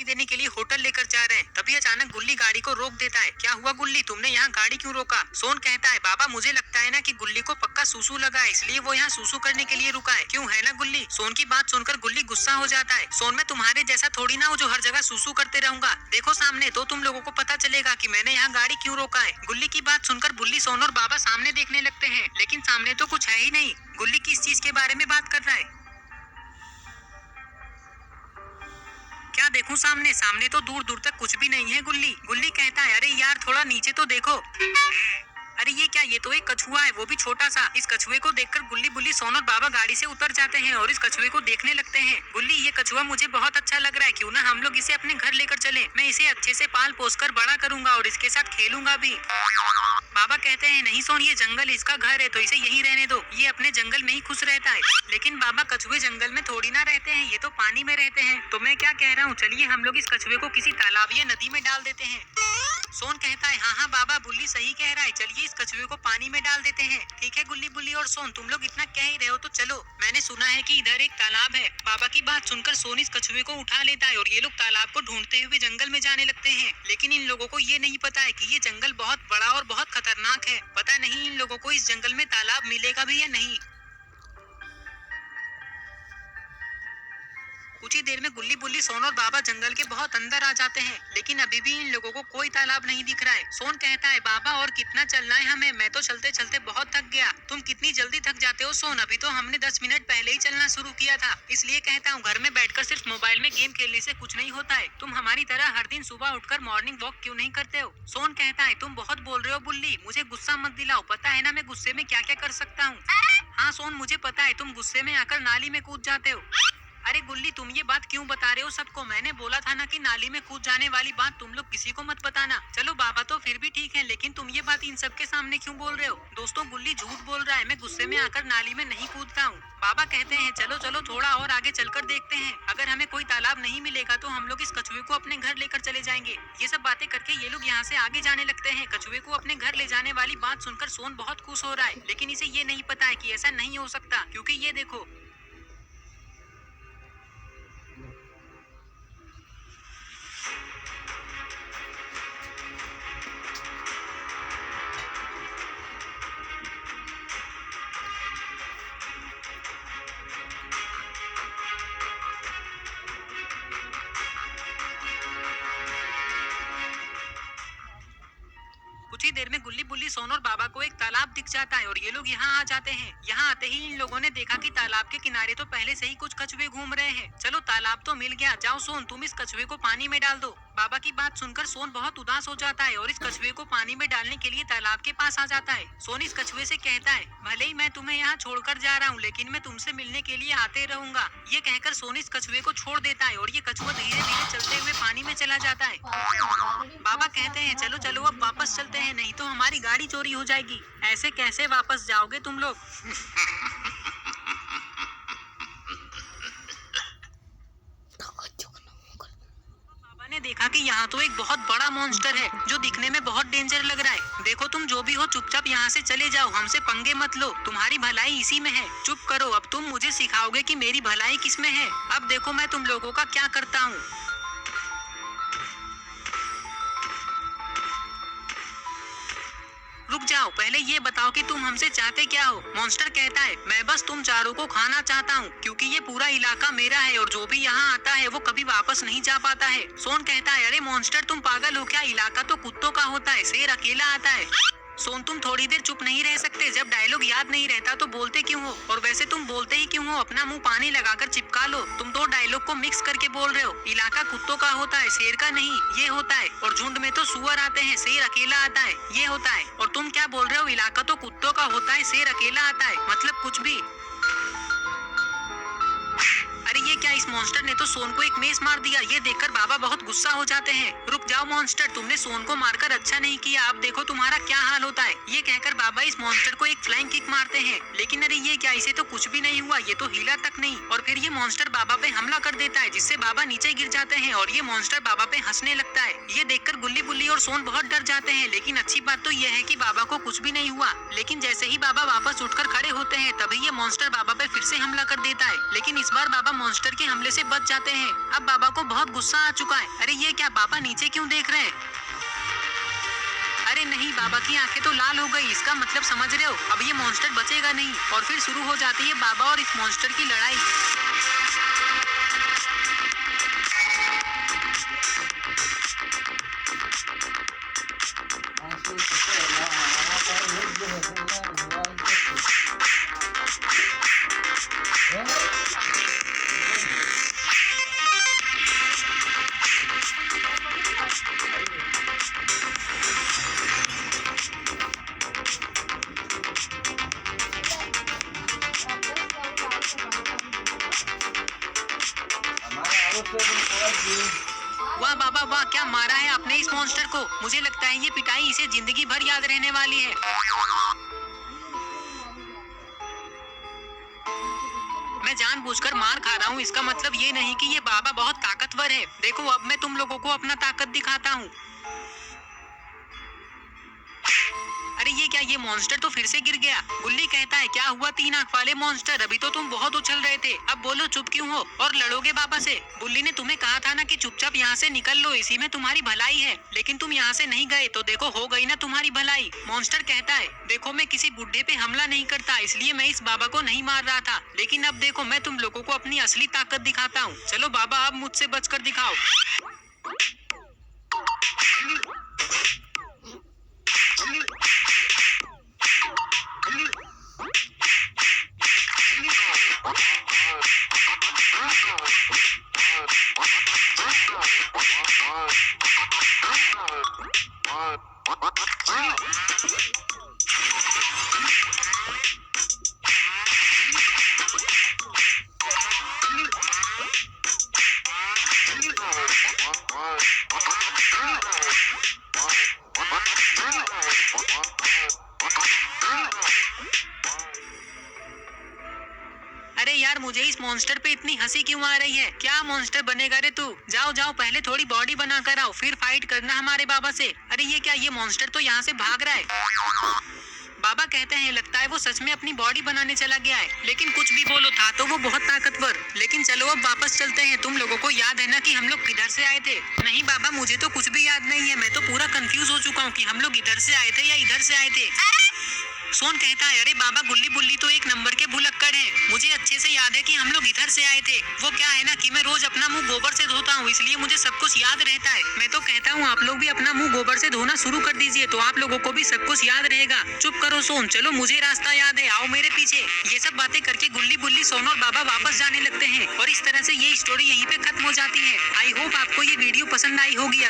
देने के लिए होटल लेकर जा रहे हैं। तभी अचानक गुल्ली गाड़ी को रोक देता है। क्या हुआ गुल्ली, तुमने यहाँ गाड़ी क्यों रोका? सोन कहता है बाबा मुझे लगता है ना कि गुल्ली को पक्का सूसू लगा है, इसलिए वो यहाँ सूसू करने के लिए रुका है। क्यों है ना गुल्ली? सोन की बात सुनकर गुल्ली गुस्सा हो जाता है। सोन मैं तुम्हारे जैसा थोड़ी ना हूँ जो हर जगह सूसू करते रहूंगा। देखो सामने तो तुम लोगों को पता चलेगा कि मैंने यहाँ गाड़ी क्यों रोका है। गुल्ली की बात सुनकर बुल्ली, सोन और बाबा सामने देखने लगते हैं, लेकिन सामने तो कुछ है ही नहीं। गुल्ली किस चीज के बारे में बात कर रहा है? क्या देखूं सामने? सामने तो दूर दूर तक कुछ भी नहीं है। गुल्ली गुल्ली कहता है अरे यार थोड़ा नीचे तो देखो। अरे ये क्या, ये तो एक कछुआ है, वो भी छोटा सा। इस कछुए को देखकर गुल्ली, बुल्ली, सोन और बाबा गाड़ी से उतर जाते हैं और इस कछुए को देखने लगते हैं। गुल्ली ये कछुआ मुझे बहुत अच्छा लग रहा है, क्यों ना हम लोग इसे अपने घर लेकर चले। मैं इसे अच्छे से पाल पोस कर बड़ा करूंगा और इसके साथ खेलूंगा भी। बाबा कहते हैं नहीं सोन, ये जंगल इसका घर है तो इसे यहीं रहने दो, ये अपने जंगल में ही खुश रहता है। लेकिन बाबा कछुए जंगल में थोड़ी ना रहते हैं, ये तो पानी में रहते हैं। तो मैं क्या कह रहा हूँ, चलिए हम लोग इस कछुए को किसी तालाब या नदी में डाल देते हैं। सोन कहता है हाँ हाँ बाबा, बुल्ली सही कह रहा है, चलिए इस कछुए को पानी में डाल देते हैं। ठीक है गुल्ली, बुल्ली और सोन, तुम लोग इतना कह ही रहे हो तो चलो। मैंने सुना है कि इधर एक तालाब है। बाबा की बात सुनकर सोन इस कछुए को उठा लेता है और ये लोग तालाब को ढूंढते हुए जंगल में जाने लगते हैं। लेकिन इन लोगों को ये नहीं पता है कि ये जंगल बहुत बड़ा और बहुत खतरनाक है। पता नहीं इन लोगों को इस जंगल में तालाब मिलेगा भी या नहीं। कुछ ही देर में गुल्ली, बुल्ली, सोन और बाबा जंगल के बहुत अंदर आ जाते हैं, लेकिन अभी भी इन लोगों को कोई तालाब नहीं दिख रहा है। सोन कहता है बाबा और कितना चलना है हमें, मैं तो चलते चलते बहुत थक गया। तुम कितनी जल्दी थक जाते हो सोन, अभी तो हमने 10 मिनट पहले ही चलना शुरू किया था। इसलिए कहता हूँ घर में बैठकर सिर्फ मोबाइल में गेम खेलने से कुछ नहीं होता है। तुम हमारी तरह हर दिन सुबह उठकर मॉर्निंग वॉक क्यों नहीं करते हो? सोन कहता है तुम बहुत बोल रहे हो बुल्ली, मुझे गुस्सा मत दिलाओ, पता है ना मैं गुस्से में क्या क्या कर सकता हूँ। हाँ सोन मुझे पता है, तुम गुस्से में आकर नाली में कूद जाते हो। अरे गुल्ली तुम ये बात क्यों बता रहे हो सबको? मैंने बोला था ना कि नाली में कूद जाने वाली बात तुम लोग किसी को मत बताना। चलो बाबा तो फिर भी ठीक है, लेकिन तुम ये बात इन सबके सामने क्यों बोल रहे हो? दोस्तों गुल्ली झूठ बोल रहा है, मैं गुस्से में आकर नाली में नहीं कूदता हूँ। बाबा कहते हैं चलो चलो थोड़ा और आगे चलकर देखते हैं, अगर हमें कोई तालाब नहीं मिलेगा तो हम लोग इस कछुए को अपने घर लेकर चले जाएंगे। ये सब बातें करके ये लोग यहाँ से आगे जाने लगते हैं। कछुए को अपने घर ले जाने वाली बात सुनकर सोन बहुत खुश हो रहा है, लेकिन इसे ये नहीं पता है कि ऐसा नहीं हो सकता, क्योंकि ये देखो। कुछ ही देर में गुल्ली, बुल्ली, सोन और बाबा को एक तालाब दिख जाता है और ये लोग यहाँ आ जाते हैं। यहाँ आते ही इन लोगों ने देखा कि तालाब के किनारे तो पहले से ही कुछ कछुए घूम रहे हैं। चलो तालाब तो मिल गया, जाओ सोन तुम इस कछुए को पानी में डाल दो। बाबा की बात सुनकर सोन बहुत उदास हो जाता है और इस कछुए को पानी में डालने के लिए तालाब के पास आ जाता है। सोन इस कछुए से कहता है भले ही मैं तुम्हें यहाँ छोड़कर जा रहा हूँ, लेकिन मैं तुमसे मिलने के लिए आते रहूंगा। ये कहकर सोन इस कछुए को छोड़ देता है और ये कछुआ धीरे धीरे चलते हुए पानी में चला जाता है। बाबा कहते हैं चलो चलो अब वापस चलते हैं, नहीं तो हमारी गाड़ी चोरी हो जाएगी। ऐसे कैसे वापस जाओगे तुम लोग? बाबा ने देखा कि यहाँ तो एक बहुत बड़ा मॉन्स्टर है जो दिखने में बहुत डेंजर लग रहा है। देखो तुम जो भी हो चुपचाप यहाँ से चले जाओ, हमसे पंगे मत लो, तुम्हारी भलाई इसी में है। चुप करो, अब तुम मुझे सिखाओगे कि मेरी भलाई किस में है। अब देखो मैं तुम लोगों का क्या करता हूँ। रुक जाओ, पहले ये बताओ कि तुम हमसे चाहते क्या हो? मॉन्स्टर कहता है मैं बस तुम चारों को खाना चाहता हूँ, क्योंकि ये पूरा इलाका मेरा है और जो भी यहाँ आता है वो कभी वापस नहीं जा पाता है। सोन कहता है अरे मॉन्स्टर तुम पागल हो क्या, इलाका तो कुत्तों का होता है, शेर अकेला आता है। सोन तुम थोड़ी देर चुप नहीं रह सकते? जब डायलॉग याद नहीं रहता तो बोलते क्यों हो? और वैसे तुम बोलते ही क्यों हो? अपना मुंह पानी लगाकर चिपका लो, तुम दो डायलॉग को मिक्स करके बोल रहे हो। इलाका कुत्तों का होता है, शेर का नहीं, ये होता है। और झुंड में तो सुअर आते हैं, शेर अकेला आता है, ये होता है। और तुम क्या बोल रहे हो, इलाका तो कुत्तों का होता है, शेर अकेला आता है, मतलब कुछ भी। अरे ये क्या, इस मॉन्स्टर ने तो सोन को एक मेस मार दिया। ये देखकर बाबा बहुत गुस्सा हो जाते हैं। रुक जाओ मॉन्स्टर, तुमने सोन को मारकर अच्छा नहीं किया, अब देखो तुम्हारा क्या हाल होता है। ये कहकर बाबा इस मॉन्स्टर को एक फ्लाइंग किक मारते हैं, लेकिन अरे ये क्या, इसे तो कुछ भी नहीं हुआ, ये तो हिला तक नहीं। और फिर ये मॉन्स्टर बाबा पे हमला कर देता है, जिससे बाबा नीचे गिर जाते हैं और ये मॉन्स्टर बाबा पे हंसने लगता है। ये देखकर गुल्ली, बुल्ली और सोन बहुत डर जाते हैं, लेकिन अच्छी बात तो ये है कि बाबा को कुछ भी नहीं हुआ। लेकिन जैसे ही बाबा वापस उठकर खड़े होते हैं तभी ये मॉन्स्टर बाबा पे फिर से हमला कर देता है, लेकिन इस बार बाबा मॉन्स्टर मॉन्स्टर के हमले से बच जाते हैं। अब बाबा को बहुत गुस्सा आ चुका है। अरे ये क्या, बाबा नीचे क्यों देख रहे हैं? अरे नहीं, बाबा की आंखें तो लाल हो गई। इसका मतलब समझ रहे हो, अब ये मॉन्स्टर बचेगा नहीं। और फिर शुरू हो जाती है बाबा और इस मॉन्स्टर की लड़ाई। वाह बाबा वाह, क्या मारा है आपने इस मॉन्स्टर को। मुझे लगता है ये पिटाई इसे जिंदगी भर याद रहने वाली है। मैं जानबूझकर मार खा रहा हूँ, इसका मतलब ये नहीं कि ये बाबा बहुत ताकतवर है। देखो अब मैं तुम लोगों को अपना ताकत दिखाता हूँ। अरे ये क्या, ये मॉन्स्टर तो फिर से गिर गया। गुल्ली कहता है क्या हुआ तीन आंख वाले मॉन्स्टर, अभी तो तुम बहुत उछल रहे थे, अब बोलो चुप क्यों हो और लड़ोगे बाबा से। बुल्ली ने तुम्हें कहा था ना कि चुपचाप यहाँ से निकल लो, इसी में तुम्हारी भलाई है, लेकिन तुम यहाँ से नहीं गए तो देखो हो गई ना तुम्हारी भलाई। मॉन्स्टर कहता है देखो मैं किसी बुढ़े पे हमला नहीं करता, इसलिए मैं इस बाबा को नहीं मार रहा था, लेकिन अब देखो मैं तुम लोगों को अपनी असली ताकत दिखाता हूँ। चलो बाबा अब मुझसे बचकर दिखाओ। अरे यार मुझे इस मॉन्स्टर पे इतनी हंसी क्यों आ रही है। क्या मॉन्स्टर बनेगा रे तू। जाओ जाओ पहले थोड़ी बॉडी बना कर आओ, फिर फाइट करना हमारे बाबा से। अरे ये क्या, ये मॉन्स्टर तो यहाँ से भाग रहा है। बाबा कहते हैं लगता है वो सच में अपनी बॉडी बनाने चला गया है, लेकिन कुछ भी बोलो था तो वो बहुत ताकतवर। लेकिन चलो अब वापस चलते हैं। तुम लोगों को याद है ना कि हम लोग किधर से आए थे? नहीं बाबा मुझे तो कुछ भी याद नहीं है, मैं तो पूरा कंफ्यूज हो चुका हूँ कि हम लोग इधर से आए थे या इधर से आए थे। सोन कहता है अरे बाबा गुल्ली बुल्ली तो एक नंबर के भुलक्कड़ हैं, मुझे अच्छे से याद है कि हम लोग इधर से आए थे। वो क्या है ना कि मैं रोज अपना मुंह गोबर से धोता हूँ, इसलिए मुझे सब कुछ याद रहता है। मैं तो कहता हूँ आप लोग भी अपना मुंह गोबर से धोना शुरू कर दीजिए, तो आप लोगों को भी सब कुछ याद रहेगा। चुप करो सोन, चलो मुझे रास्ता याद है, आओ मेरे पीछे। ये सब बातें करके गुल्ली बुल्ली सोन और बाबा वापस जाने लगते हैं और इस तरह से ये स्टोरी यहीं पे खत्म हो जाती है। आई होप आपको ये वीडियो पसंद आई होगी।